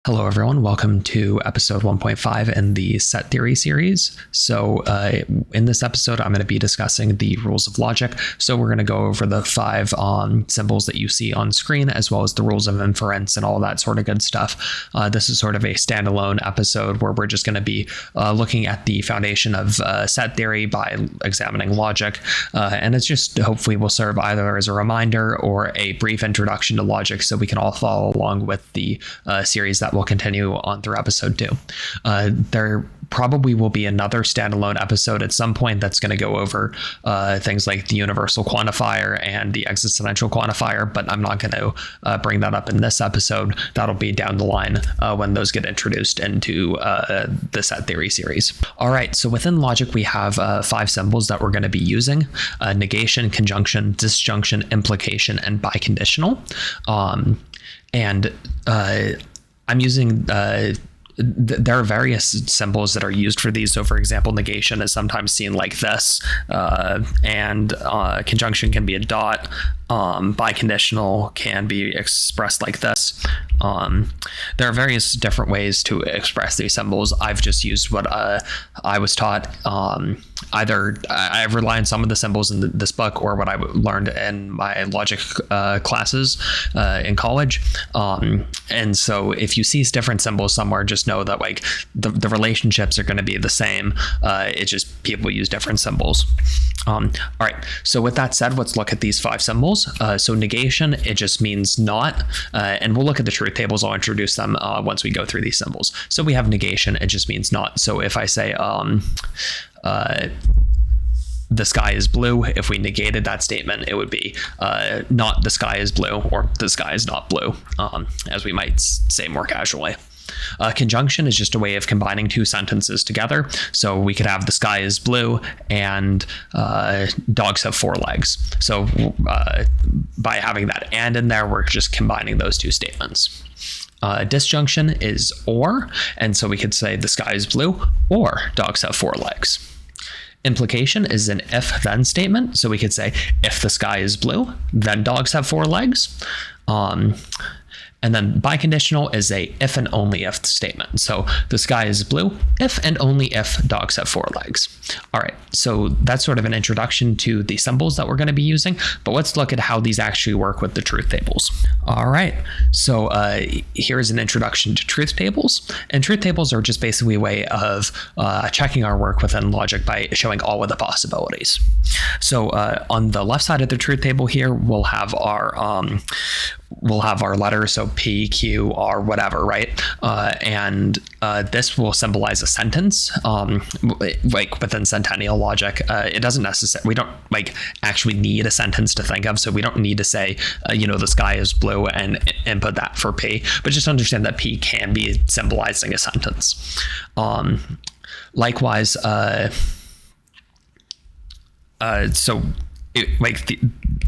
Hello, everyone. Welcome to episode 1.5 in the set theory series. So in this episode, I'm going to be discussing the rules of logic. So we're going to go over the 5 symbols that you see on screen, as well as the rules of inference and all that sort of good stuff. This is sort of a standalone episode where we're just going to be looking at the foundation of set theory by examining logic. And it's just hopefully will serve either as a reminder or a brief introduction to logic so we can all follow along with the series that will continue on through episode 2. There probably will be another standalone episode at some point that's going to go over things like the universal quantifier and the existential quantifier, but I'm not going to bring that up in this episode. That'll be down the line when those get introduced into the set theory series. All right, so within logic, we have 5 symbols that we're going to be using: negation, conjunction, disjunction, implication, and biconditional. I'm using there are various symbols that are used for these. So for example, negation is sometimes seen like this, and conjunction can be a dot. Biconditional can be expressed like this. There are various different ways to express these symbols. I've just used what I was taught. Either I rely on some of the symbols in this book or what I learned in my logic classes in college. And so if you see different symbols somewhere, just know that like the relationships are going to be the same. It's just people use different symbols. All right. So with that said, let's look at these 5 symbols. So negation, it just means not, and we'll look at the truth tables. I'll introduce them once we go through these symbols. So we have negation, it just means not. So if I say the sky is blue, if we negated that statement, it would be not the sky is blue, or the sky is not blue, as we might say more casually. Conjunction is just a way of combining 2 sentences together. So we could have the sky is blue and dogs have 4 legs. So by having that and in there, we're just combining those 2 statements. Disjunction is or, and so we could say the sky is blue or dogs have 4 legs. Implication is an if-then statement. So we could say if the sky is blue, then dogs have 4 legs. And then biconditional is a if and only if statement. So the sky is blue if and only if dogs have 4 legs. All right, so that's sort of an introduction to the symbols that we're going to be using, but let's look at how these actually work with the truth tables. All right, so here's an introduction to truth tables. And truth tables are just basically a way of checking our work within logic by showing all of the possibilities. So on the left side of the truth table here, we'll have our letters, so P, Q, R, whatever, right? And this will symbolize a sentence, like within centennial logic. It doesn't necessarily, we don't like actually need a sentence to think of, so we don't need to say, the sky is blue and input that for P, but just understand that P can be symbolizing a sentence. Likewise, so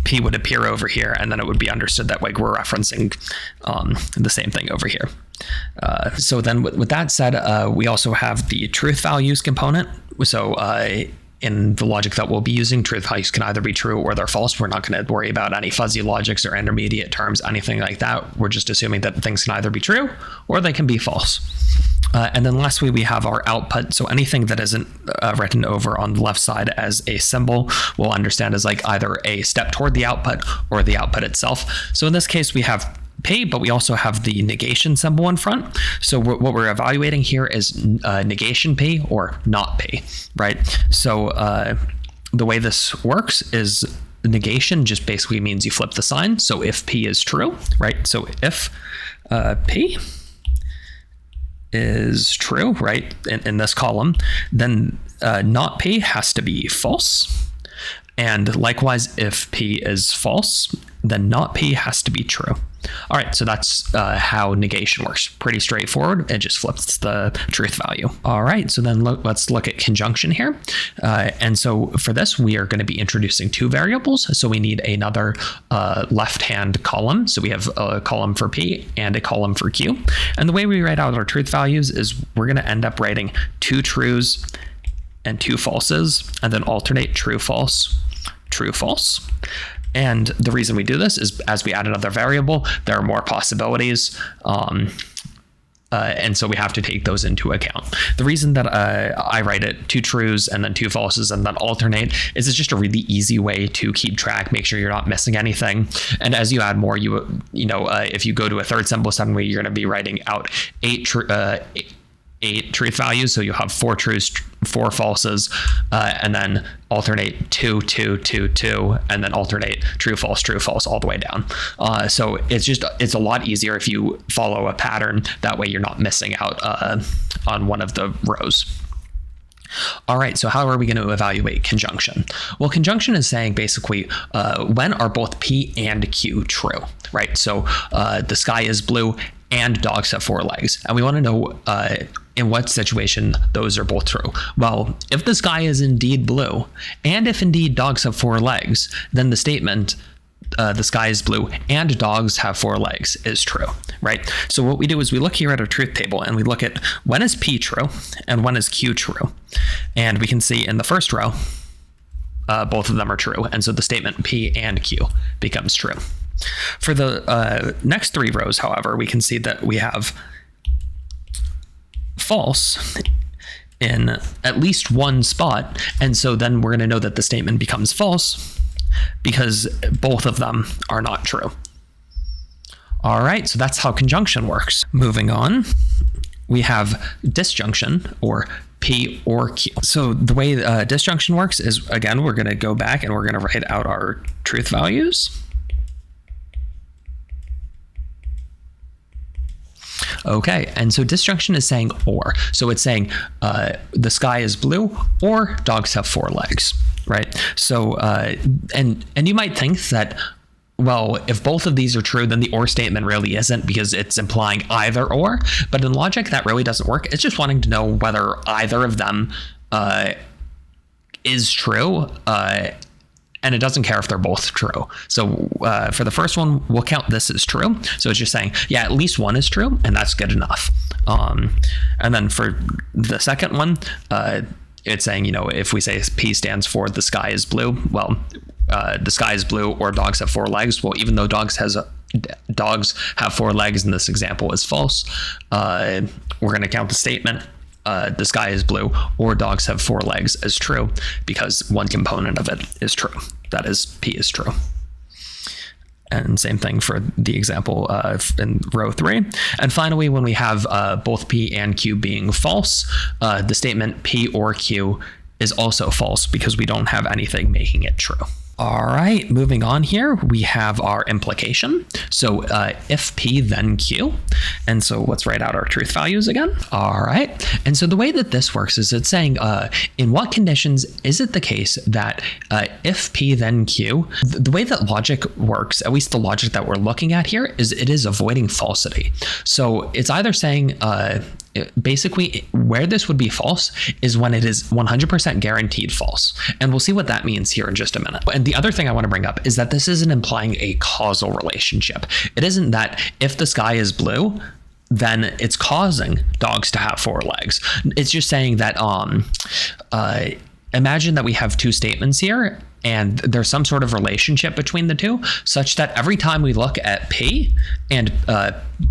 P would appear over here, and then it would be understood that like we're referencing the same thing over here. So then with that said, we also have the truth values component. So in the logic that we'll be using, truth values can either be true or they're false. We're not going to worry about any fuzzy logics or intermediate terms, anything like that. We're just assuming that things can either be true or they can be false. And then lastly, we have our output. So anything that isn't written over on the left side as a symbol, we'll understand as like either a step toward the output or the output itself. So in this case, we have P, but we also have the negation symbol in front. So what we're evaluating here is negation P or not P, right? So the way this works is negation just basically means you flip the sign. So if P is true, right? So if P is true, right, in this column, then not P has to be false. And likewise, if P is false, then not P has to be true. All right, so that's how negation works. Pretty straightforward. It just flips the truth value. All right, so then let's look at conjunction here. And so for this, we are going to be introducing 2 variables. So we need another left-hand column. So we have a column for P and a column for Q. And the way we write out our truth values is we're going to end up writing 2 trues and 2 falses, and then alternate true, false, true, false. And the reason we do this is as we add another variable, there are more possibilities. And so we have to take those into account. The reason that I write it 2 trues and then 2 falses and then alternate is it's just a really easy way to keep track, make sure you're not missing anything. And as you add more, if you go to a third symbol, suddenly you're going to be writing out 8 truth values. So you'll have 4 truths, 4 falses, and then alternate 2, 2, 2, 2, and then alternate true, false all the way down. So it's a lot easier if you follow a pattern. That way you're not missing out on one of the rows. All right, so how are we going to evaluate conjunction? Well, conjunction is saying basically when are both P and Q true, right? So the sky is blue and dogs have 4 legs. And we want to know in what situation those are both true. Well, if the sky is indeed blue, and if indeed dogs have 4 legs, then the statement, the sky is blue and dogs have 4 legs is true, right? So what we do is we look here at our truth table and we look at when is P true and when is Q true. And we can see in the first row, both of them are true. And so the statement P and Q becomes true. For the next 3 rows, however, we can see that we have false in at least one spot. And so then we're going to know that the statement becomes false because both of them are not true. All right, so that's how conjunction works. Moving on, we have disjunction, or P or Q. So the way disjunction works is, again, we're going to go back and we're going to write out our truth values. Okay, and so disjunction is saying or. So it's saying the sky is blue or dogs have 4 legs, right? So, and you might think that, well, if both of these are true, then the or statement really isn't, because it's implying either or. But in logic, that really doesn't work. It's just wanting to know whether either of them is true, and it doesn't care if they're both true. So for the first one, we'll count this as true. So it's just saying, yeah, at least one is true, and that's good enough. And then for the second one, it's saying, if we say P stands for the sky is blue, well, the sky is blue or dogs have 4 legs. Well, even though dogs have 4 legs, and this example is false, we're going to count the statement the sky is blue or dogs have 4 legs as true, because one component of it is true. That is, P is true. And same thing for the example in row 3. And finally, when we have both P and Q being false, the statement P or Q is also false because we don't have anything making it true. All right, moving on here, we have our implication. So if P, then Q. And so let's write out our truth values again. All right. And so the way that this works is it's saying, in what conditions is it the case that if P, then Q? The way that logic works, at least the logic that we're looking at here, is it is avoiding falsity. So it's either saying, basically, where this would be false is when it is 100% guaranteed false. And we'll see what that means here in just a minute. And the other thing I want to bring up is that this isn't implying a causal relationship. It isn't that if the sky is blue, then it's causing dogs to have 4 legs. It's just saying that, imagine that we have 2 statements here, and there's some sort of relationship between the two, such that every time we look at P and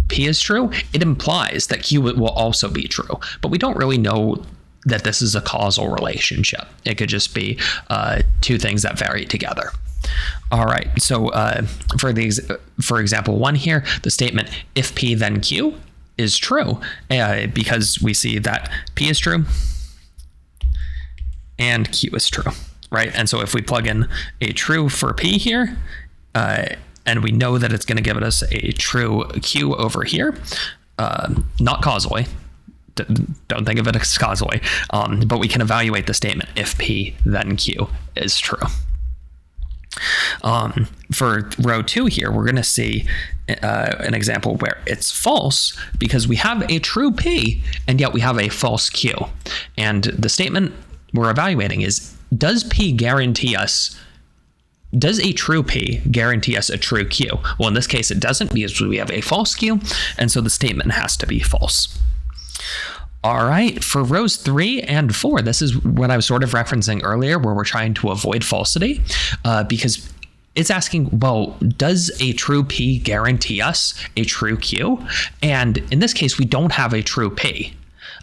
P is true, it implies that Q will also be true. But we don't really know that this is a causal relationship. It could just be 2 things that vary together. All right, so for example 1 here, the statement if P then Q is true, because we see that P is true and Q is true. Right, and so if we plug in a true for P here, and we know that it's going to give us a true Q over here, not causally, don't think of it as causally, but we can evaluate the statement if P then Q is true. For row 2 here, we're going to see an example where it's false because we have a true P and yet we have a false Q. And the statement we're evaluating is, does a true P guarantee us a true Q? Well, in this case, it doesn't, because we have a false Q, and so the statement has to be false. All right, for rows 3 and 4, this is what I was sort of referencing earlier, where we're trying to avoid falsity, because it's asking, well, does a true P guarantee us a true Q? And in this case, we don't have a true P.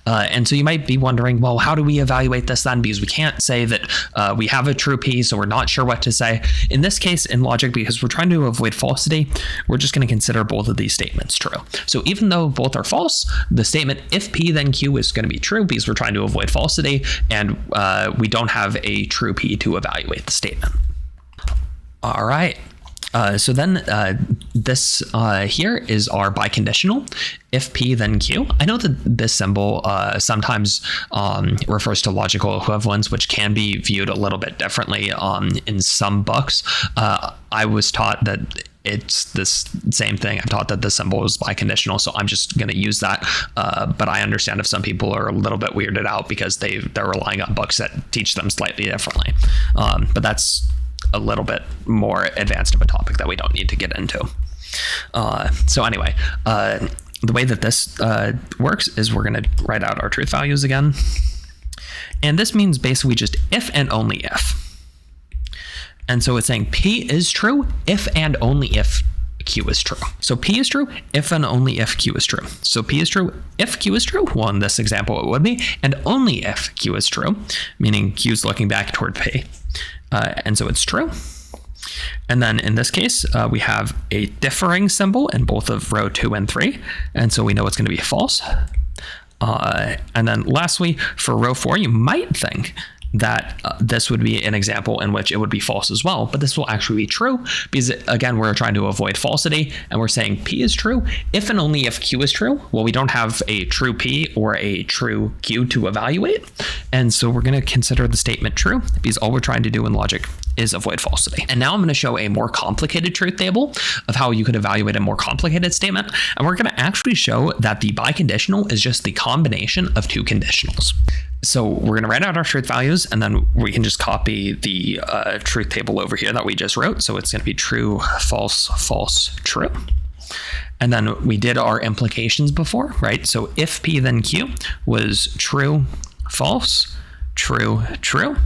And so you might be wondering, well, how do we evaluate this then? Because we can't say that we have a true P, so we're not sure what to say. In this case, in logic, because we're trying to avoid falsity, we're just going to consider both of these statements true. So even though both are false, the statement if P then Q is going to be true because we're trying to avoid falsity, and we don't have a true P to evaluate the statement. All right. So then this here is our biconditional, if P then Q. I know that this symbol sometimes refers to logical equivalence, which can be viewed a little bit differently in some books. I was taught that it's this same thing. I'm taught that the symbol is biconditional, so I'm just going to use that. But I understand if some people are a little bit weirded out because they're relying on books that teach them slightly differently. But that's a little bit more advanced of a topic that we don't need to get into. So anyway, the way that this works is we're going to write out our truth values again. And this means basically just if and only if. And so it's saying P is true if and only if Q is true. So P is true if and only if Q is true. So P is true if Q is true. Well, in this example, it would be, and only if Q is true, meaning Q is looking back toward P. And so it's true. And then in this case, we have a differing symbol in both of row 2 and 3. And so we know it's going to be false. And then lastly, for row 4, you might think that this would be an example in which it would be false as well, but this will actually be true because, again, we're trying to avoid falsity, and we're saying P is true if and only if Q is true. Well, we don't have a true P or a true Q to evaluate, and so we're going to consider the statement true because all we're trying to do in logic is avoid falsity. And now I'm going to show a more complicated truth table of how you could evaluate a more complicated statement, and we're going to actually show that the biconditional is just the combination of two conditionals. So we're going to write out our truth values, and then we can just copy the truth table over here that we just wrote. So it's going to be true, false, false, true. And then we did our implications before, right? So if P then Q was true, false, true, true.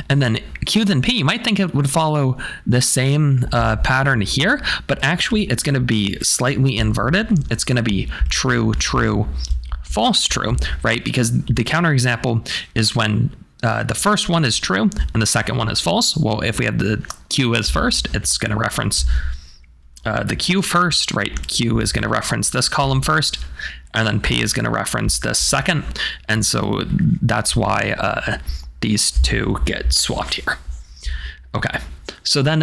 And then Q then P, you might think it would follow the same pattern here, but actually it's going to be slightly inverted. It's going to be true, true, false, true, right? Because the counterexample is when the first one is true and the second one is false. Well, if we have the Q as first, it's going to reference the Q first, right? Q is going to reference this column first, and then P is going to reference this second. And so that's why these two get swapped here. Okay. So then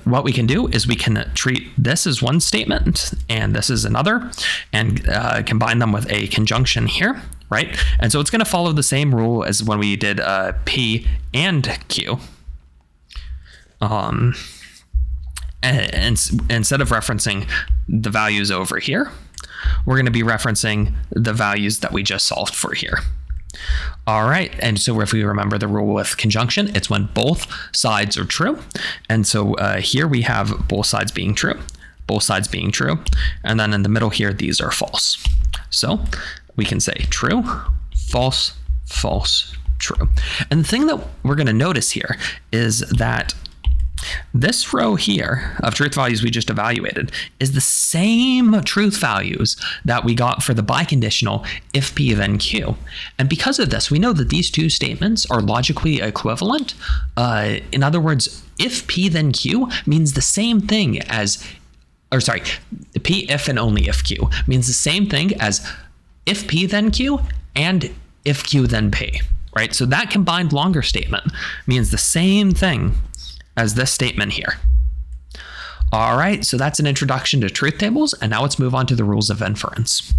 what we can do is we can treat this as one statement and this is another, and combine them with a conjunction here, right? And so it's going to follow the same rule as when we did P and Q. And instead of referencing the values over here, we're going to be referencing the values that we just solved for here. All right, and so if we remember the rule with conjunction, it's when both sides are true. And so here we have both sides being true, and then in the middle here, these are false. So we can say true, false, false, true. And the thing that we're going to notice here is that this row here of truth values we just evaluated is the same truth values that we got for the biconditional if P then Q. And because of this, we know that these two statements are logically equivalent. In other words, if P then Q means the same thing as, P if and only if Q means the same thing as if P then Q and if Q then P, right? So that combined longer statement means the same thing as this statement here. All right, so that's an introduction to truth tables, and now let's move on to the rules of inference.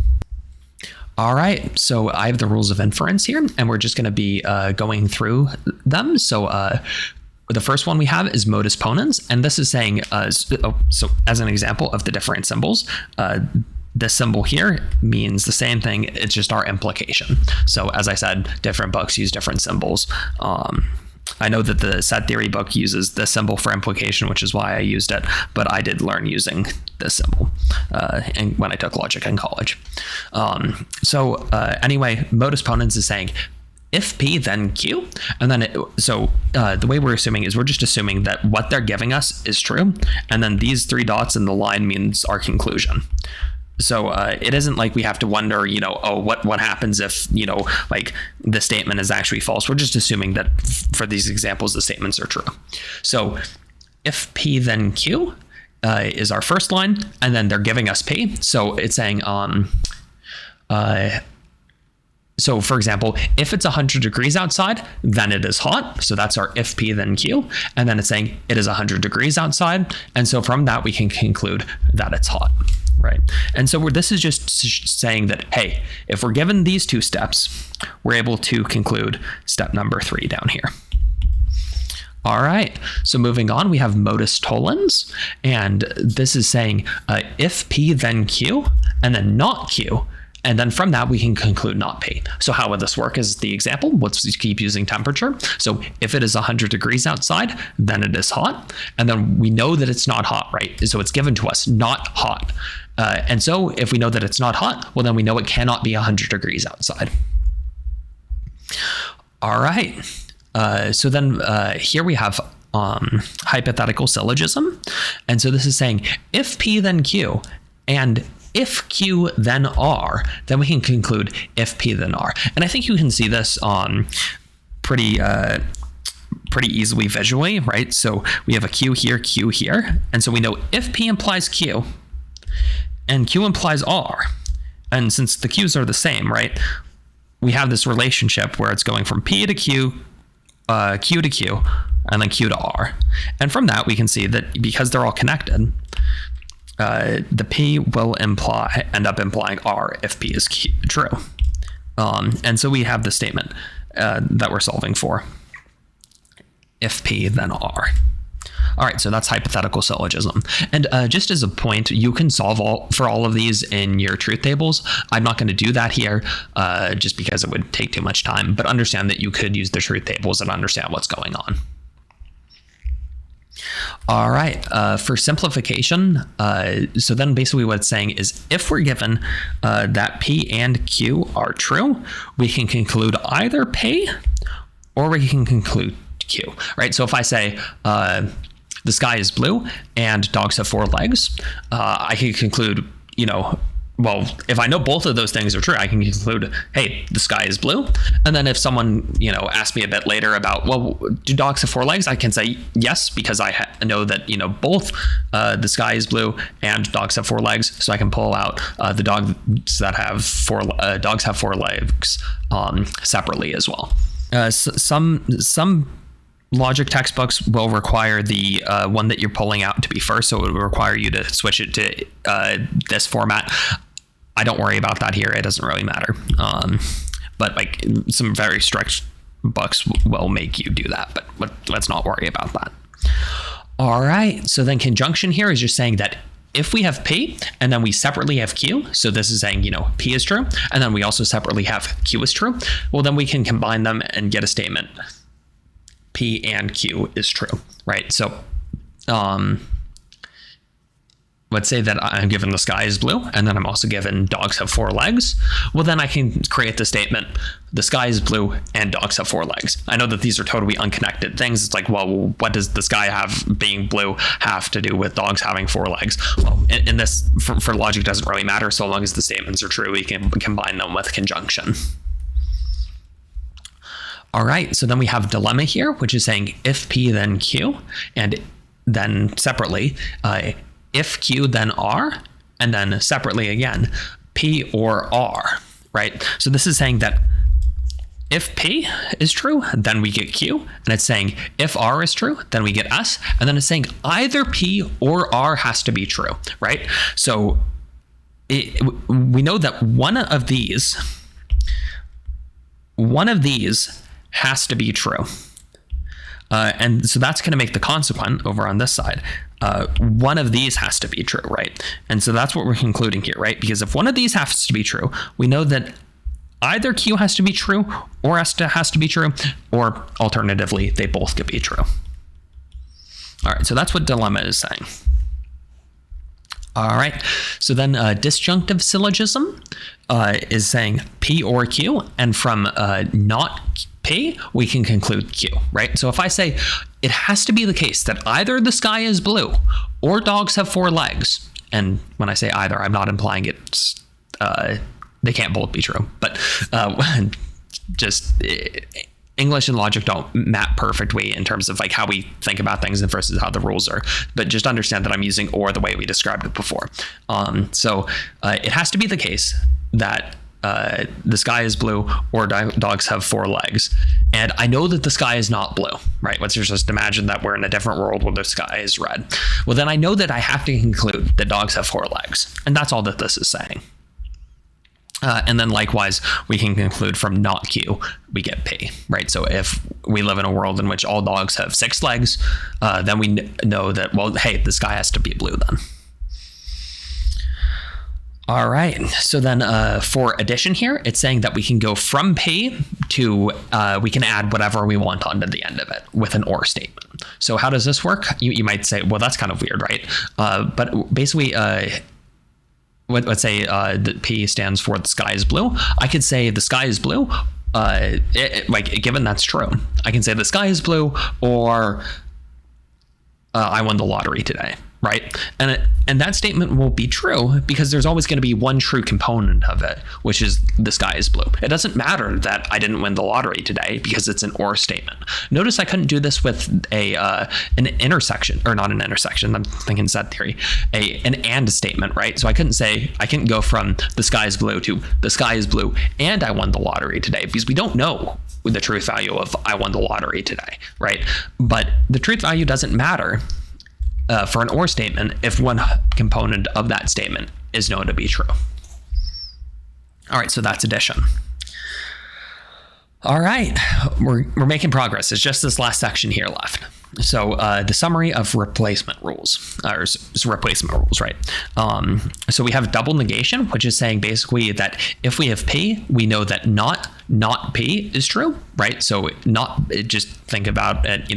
All right, so I have the rules of inference here, and we're just going to be going through them. So the first one we have is modus ponens, and this is saying, so as an example of the different symbols, this symbol here means the same thing, it's just our implication. So as I said, different books use different symbols. I know that the set theory book uses this symbol for implication, which is why I used it, but I did learn using this symbol and when I took logic in college. Anyway, modus ponens is saying, if P, then Q. And then the way we're assuming is we're just assuming that what they're giving us is true. And then these 3 dots in the line means our conclusion. So it isn't like we have to wonder, what happens if, like the statement is actually false. We're just assuming that for these examples, the statements are true. So if P, then Q is our first line, and then they're giving us P. So it's saying, so for example, if it's 100 degrees outside, then it is hot. So that's our if P, then Q. And then it's saying it is 100 degrees outside. And so from that, we can conclude that it's hot. Right. And so this is just saying that, hey, if we're given these 2 steps, we're able to conclude step number 3 down here. All right. So moving on, we have modus tollens. And this is saying if P, then Q, and then not Q. And then from that, we can conclude not P. So how would this work as the example? Let's keep using temperature. So if it is 100 degrees outside, then it is hot. And then we know that it's not hot, right? So it's given to us, not hot. And so if we know that it's not hot, well, then we know it cannot be 100 degrees outside. All right. So then here we have hypothetical syllogism. And so this is saying if P, then Q, and if Q, then R, then we can conclude if P, then R. And I think you can see this pretty easily visually, right? So we have a Q here. And so we know if P implies Q and Q implies R, and since the Q's are the same, right, we have this relationship where it's going from P to Q, Q to Q, and then Q to R. And from that, we can see that because they're all connected, the P will end up implying R if P is true. And so we have the statement that we're solving for. If P, then R. All right, so that's hypothetical syllogism. And just as a point, you can solve for all of these in your truth tables. I'm not going to do that here just because it would take too much time, but understand that you could use the truth tables and understand what's going on. All right, for simplification, so then basically what it's saying is if we're given that P and Q are true, we can conclude either P or we can conclude Q, right? So if I say the sky is blue and dogs have 4 legs, I can conclude, well, if I know both of those things are true, I can conclude, hey, the sky is blue. And then if someone, asks me a bit later about, well, do dogs have 4 legs? I can say yes, because I know that, both the sky is blue and dogs have 4 legs. So I can pull out the dogs that have 4 legs separately as well. Some logic textbooks will require the one that you're pulling out to be first, so it will require you to switch it to this format. I don't worry about that here. It doesn't really matter. But like some very strict books will make you do that, but let's not worry about that. All right. So then conjunction here is just saying that if we have P and then we separately have Q, so this is saying, P is true, and then we also separately have Q is true, well, then we can combine them and get a statement. P and Q is true, right? So let's say that I'm given the sky is blue, and then I'm also given dogs have 4 legs. Well, then I can create the statement, the sky is blue and dogs have 4 legs. I know that these are totally unconnected things. It's like, well, what does the sky being blue have to do with dogs having 4 legs? Well, in this, for logic, doesn't really matter. So long as the statements are true, we can combine them with conjunction. All right, so then we have dilemma here, which is saying if P, then Q, and then separately, if Q, then R, and then separately again, P or R, right? So this is saying that if P is true, then we get Q, and it's saying if R is true, then we get S, and then it's saying either P or R has to be true, right? So we know that one of these has to be true. And so that's going to make the consequent over on this side. One of these has to be true, right? And so that's what we're concluding here, right? Because if one of these has to be true, we know that either Q has to be true or S has to be true, or alternatively, they both could be true. All right, so that's what dilemma is saying. All right. So then disjunctive syllogism is saying P or Q, and from not P, we can conclude Q, right? So if I say it has to be the case that either the sky is blue or dogs have 4 legs, and when I say either, I'm not implying it's they can't both be true, but just English and logic don't map perfectly in terms of like how we think about things and versus how the rules are. But just understand that I'm using or the way we described it before. So it has to be the case that the sky is blue or dogs have 4 legs. And I know that the sky is not blue, right? Let's just imagine that we're in a different world where the sky is red. Well, then I know that I have to conclude that dogs have 4 legs. And that's all that this is saying. And then likewise, we can conclude from not Q, we get P, right? So if we live in a world in which all dogs have 6 legs, then we know that, well, hey, the sky has to be blue then. All right, so then for addition here, it's saying that we can go from P to, we can add whatever we want onto the end of it with an or statement. So how does this work? You might say, well, that's kind of weird, right? But basically, let's say the P stands for the sky is blue. I could say the sky is blue, like given that's true. I can say the sky is blue or I won the lottery today, right? And that statement will be true because there's always going to be one true component of it, which is the sky is blue. It doesn't matter that I didn't win the lottery today because it's an or statement. Notice I couldn't do this with an intersection, or not an intersection, I'm thinking set theory, an and statement, right? So I couldn't go from the sky is blue to the sky is blue and I won the lottery today, because we don't know the truth value of I won the lottery today, right? But the truth value doesn't matter for an or statement if one component of that statement is known to be true. All right, so that's addition. All right, we're making progress. It's just this last section here left. So the summary of replacement rules, or replacement rules, right? So we have double negation, which is saying basically that if we have P, we know that not P is true, right? So just think about it,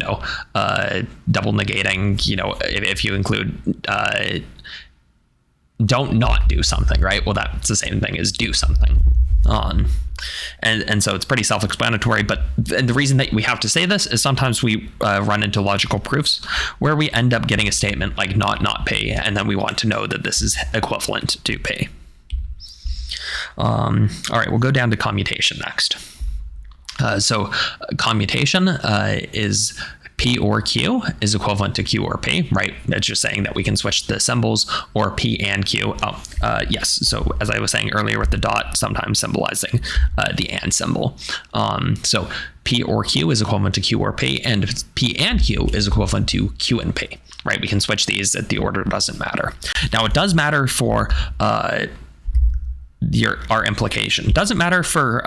double negating, if you include don't not do something, right? Well, that's the same thing as do something. And so it's pretty self-explanatory, but the reason that we have to say this is sometimes we run into logical proofs where we end up getting a statement like not P, and then we want to know that this is equivalent to P. All right, we'll go down to commutation next. So commutation is P or Q is equivalent to Q or P, right? That's just saying that we can switch the symbols, or P and Q. Yes. So as I was saying earlier with the dot, sometimes symbolizing the and symbol. So P or Q is equivalent to Q or P, and P and Q is equivalent to Q and P, right? We can switch these, that the order doesn't matter. Now it does matter for our implication. It doesn't matter for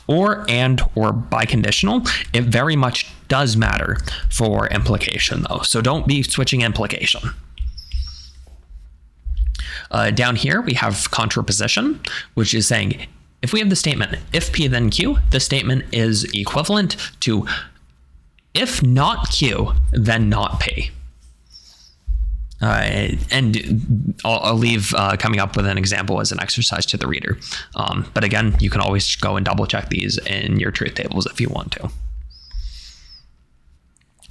or, and, or biconditional. It very much does matter for implication though. So don't be switching implication. Down here we have contraposition, which is saying if we have the statement if P then Q, the statement is equivalent to if not Q, then not P. And I'll leave coming up with an example as an exercise to the reader. But again, you can always go and double check these in your truth tables if you want to.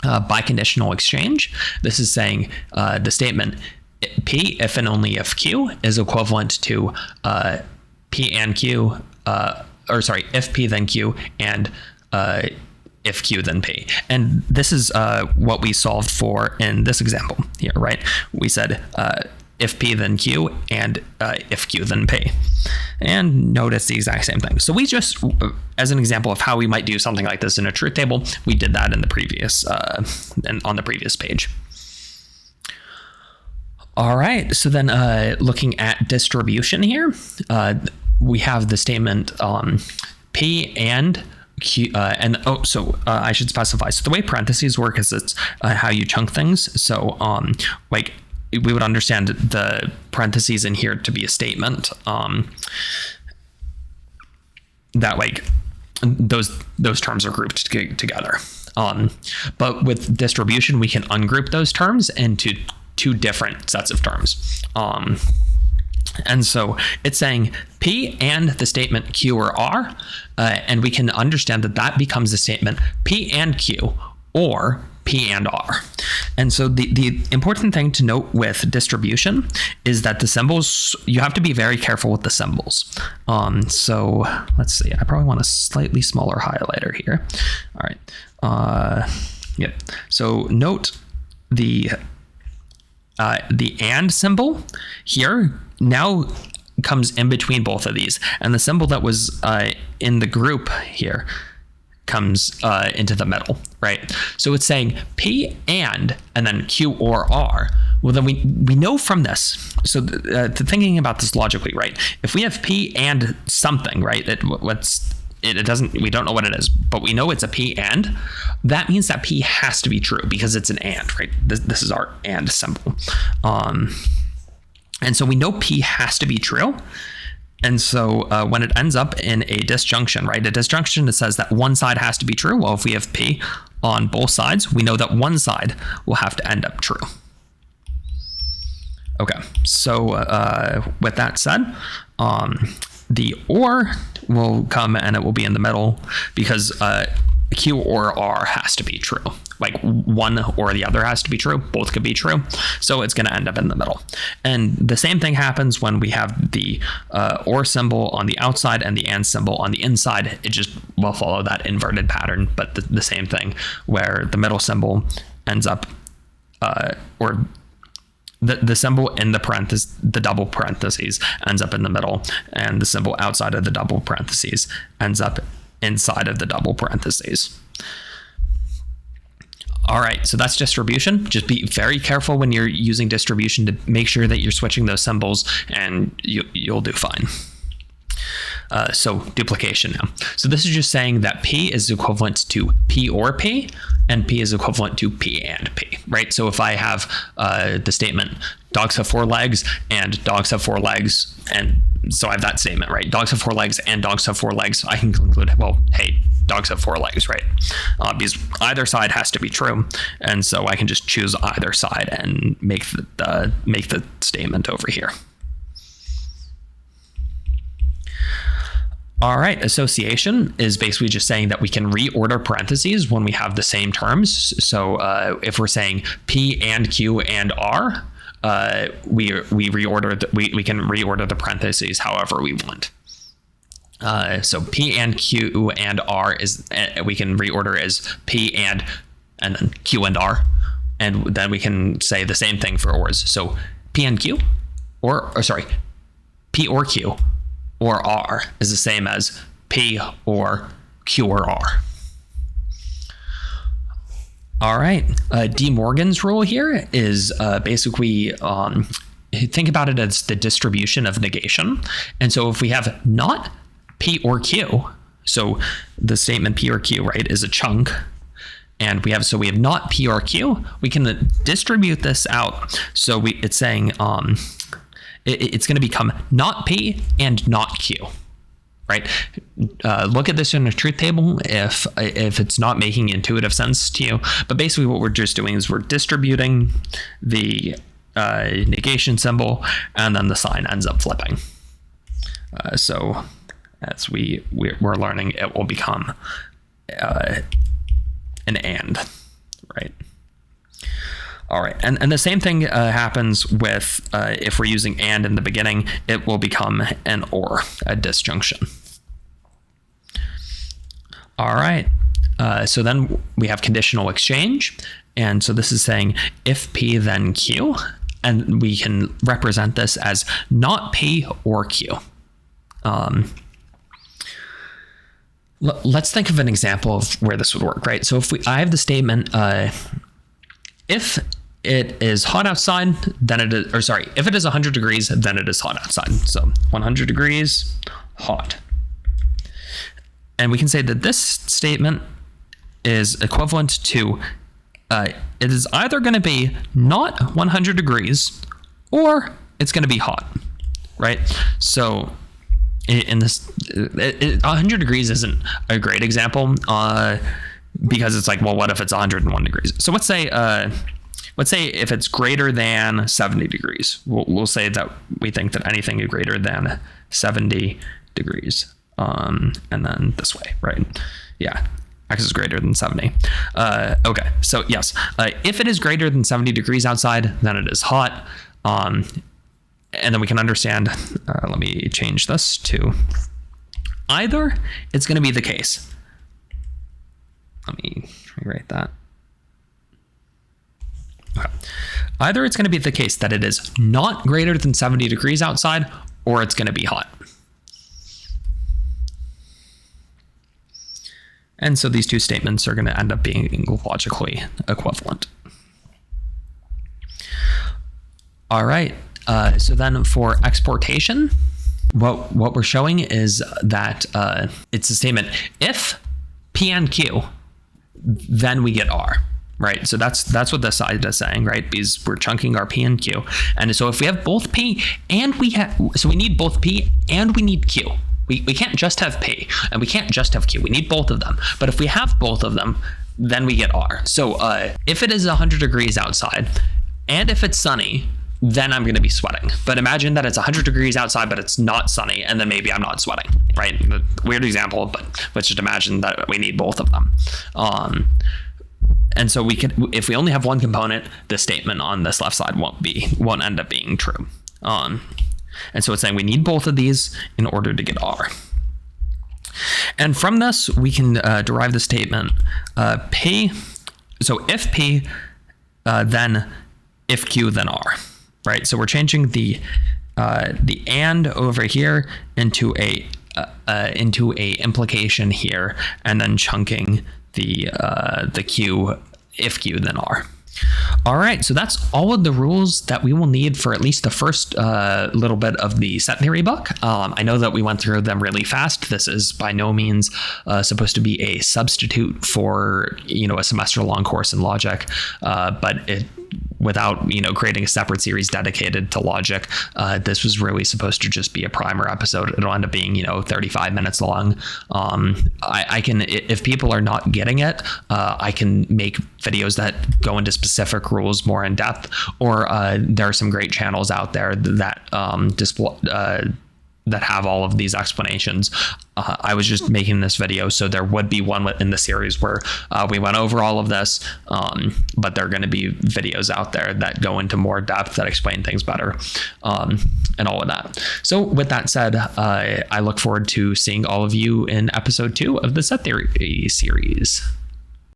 Biconditional exchange. This is saying the statement P if and only if Q is equivalent to P and Q, if P then Q and if Q then P. And this is what we solved for in this example here, right? We said if P then Q and if Q then P. And notice the exact same thing. So we just, as an example of how we might do something like this in a truth table, we did that in the previous, on the previous page. All right, so then looking at distribution here, we have the statement P and Q, I should specify. So the way parentheses work is it's how you chunk things. So like we would understand the parentheses in here to be a statement that like those terms are grouped together. But with distribution, we can ungroup those terms into two different sets of terms. And so it's saying P and the statement Q or R, and we can understand that that becomes the statement P and Q or P and R. And so the important thing to note with distribution is that the symbols, you have to be very careful with the symbols. So let's see, I probably want a slightly smaller highlighter here. All right. Yep. So note the and symbol here now comes in between both of these, and the symbol that was in the group here comes into the middle, right? So it's saying P and then Q or R. Well, then we know from this. So thinking about this logically, right? If we have P and something, right? It doesn't. We don't know what it is, but we know it's a P and. That means that P has to be true because it's an and, right? This is our and symbol. And so we know P has to be true. And so when it ends up in a disjunction, right? A disjunction, it says that one side has to be true. Well, if we have P on both sides, we know that one side will have to end up true. Okay, so with that said, the or will come and it will be in the middle because Q or R has to be true. Like one or the other has to be true. Both could be true. So it's going to end up in the middle. And the same thing happens when we have the or symbol on the outside and the and symbol on the inside. It just will follow that inverted pattern, but the same thing where the middle symbol ends up, or the symbol in the parenthesis, the double parentheses ends up in the middle, and the symbol outside of the double parentheses ends up inside of the double parentheses. All right, so that's distribution. Just be very careful when you're using distribution to make sure that you're switching those symbols, and you'll do fine. So duplication now. So this is just saying that P is equivalent to P or P, and P is equivalent to P and P, right? So if I have the statement, dogs have 4 legs and dogs have 4 legs, and so I have that statement, right? Dogs have 4 legs and dogs have 4 legs. I can conclude, well, hey, dogs have 4 legs, right? Because either side has to be true, and so I can just choose either side and make the statement over here. All right, association is basically just saying that we can reorder parentheses when we have the same terms. So if we're saying P and Q and R, we can reorder the parentheses however we want. So P and Q and R is we can reorder as P and then Q and R, and then we can say the same thing for ors. So P and Q, or sorry, P or Q or R is the same as P or Q or R. All right, De Morgan's rule here is basically think about it as the distribution of negation. And so if we have not P or Q, so the statement P or Q, right, is a chunk, and we have not P or Q, we can distribute this out. So it's saying it's going to become not P and not Q, right? Look at this in a truth table if it's not making intuitive sense to you. But basically what we're just doing is we're distributing the negation symbol, and then the sign ends up flipping. So as we're learning, it will become an and, right? All right, and the same thing happens with if we're using and in the beginning, it will become an or, a disjunction. All right, so then we have conditional exchange, and so this is saying if P then Q, and we can represent this as not P or Q. Let's think of an example of where this would work, right? So if I have the statement, if it is hot outside, then it is, or sorry, if it is 100 degrees, then it is hot outside. So 100 degrees, hot. And we can say that this statement is equivalent to, it is either going to be not 100 degrees or it's going to be hot, right? So in this, 100 degrees isn't a great example because it's like, well, what if it's 101 degrees? So let's say let's say if it's greater than 70 degrees, we'll say that we think that anything is greater than 70 degrees. And then this way, right? Yeah. X is greater than 70. Okay, so yes, if it is greater than 70 degrees outside, then it is hot. And then we can understand, let me change this to either it's going to be the case. Let me rewrite that. Okay. Either it's going to be the case that it is not greater than 70 degrees outside, or it's going to be hot. And so these two statements are going to end up being logically equivalent. All right. So then for exportation, what we're showing is that it's a statement: if P and Q, then we get R. Right. So that's what this side is saying, right? Because we're chunking our P and Q. And so if we have both P and we need both P and we need Q. We can't just have P and we can't just have Q. We need both of them. But if we have both of them, then we get R. So if it is 100 degrees outside and if it's sunny, then I'm going to be sweating. But imagine that it's 100 degrees outside, but it's not sunny, and then maybe I'm not sweating, right? Weird example, but let's just imagine that we need both of them. And so we can, if we only have one component, the statement on this left side won't end up being true. And so it's saying we need both of these in order to get R. And from this, we can derive the statement P. So if P, then if Q, then R, right? So we're changing the and over here into a implication here, and then chunking the Q, if Q, then R. All right, so that's all of the rules that we will need for at least the first little bit of the set theory book. I know that we went through them really fast. This is by no means supposed to be a substitute for, a semester-long course in logic, but without creating a separate series dedicated to logic, this was really supposed to just be a primer episode. It'll end up being 35 minutes long. I can, if people are not getting it, I can make videos that go into specific rules more in depth, or there are some great channels out there that that have all of these explanations. I was just making this video so there would be one in the series where we went over all of this, but there are going to be videos out there that go into more depth, that explain things better, and all of that. So with that said, I look forward to seeing all of you in episode 2 of the set theory series.